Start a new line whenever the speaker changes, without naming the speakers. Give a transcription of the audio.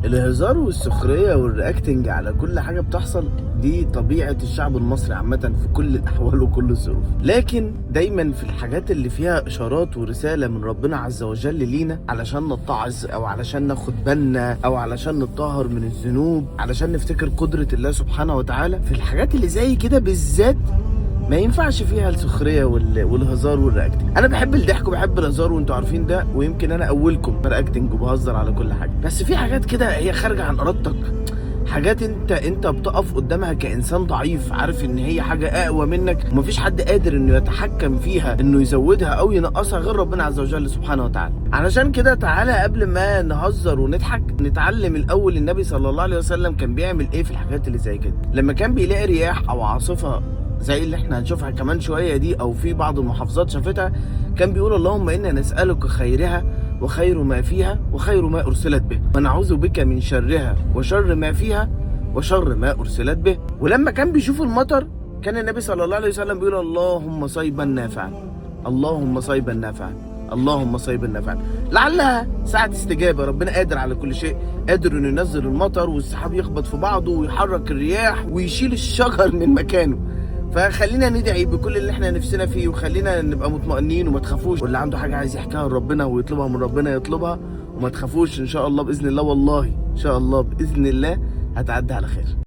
الهزار والسخرية والرياكتنج على كل حاجة بتحصل دي طبيعة الشعب المصري عامة في كل الأحوال وكل الظروف، لكن دايما في الحاجات اللي فيها إشارات ورسالة من ربنا عز وجل لينا علشان نتعظ أو علشان ناخد بالنا أو علشان نتطهر من الذنوب، علشان نفتكر قدرة الله سبحانه وتعالى، في الحاجات اللي زي كده بالذات ما ينفعش فيها السخريه والهزار والرياكتنج. انا بحب الضحك وبحب الهزار وانتوا عارفين ده، ويمكن انا اولكم برياكتنج وبهزر على كل حاجه، بس في حاجات كده هي خارجه عن ارادتك، حاجات انت بتقف قدامها كانسان ضعيف عارف ان هي حاجه اقوى منك ومفيش حد قادر انه يتحكم فيها انه يزودها او ينقصها غير ربنا عز وجل سبحانه وتعالى. علشان كده تعالى قبل ما نهزر ونضحك نتعلم الاول النبي صلى الله عليه وسلم كان بيعمل ايه في الحاجات اللي زي كده. لما كان بيلاقي رياح او عاصفه زي اللي احنا هنشوفها كمان شويه دي او في بعض المحافظات شافتها، كان بيقول اللهم انا نسالك خيرها وخير ما فيها وخير ما ارسلت به، ونعوذ بك من شرها وشر ما فيها وشر ما ارسلت به. ولما كان بيشوف المطر كان النبي صلى الله عليه وسلم بيقول اللهم صيبا نافعا، اللهم صيبا نافعا، اللهم صيبا نافعا، لعلها ساعة استجابة. ربنا قادر على كل شيء، قادر انه ينزل المطر والسحاب يخبط في بعضه ويحرك الرياح ويشيل الشجر من مكانه. فخلينا ندعي بكل اللي احنا نفسنا فيه، وخلينا نبقى مطمئنين وما تخافوش، واللي عنده حاجه عايز يحكيها لربنا ويطلبها من ربنا يطلبها، وما تخافوش ان شاء الله باذن الله، والله ان شاء الله باذن الله هتعدي على خير.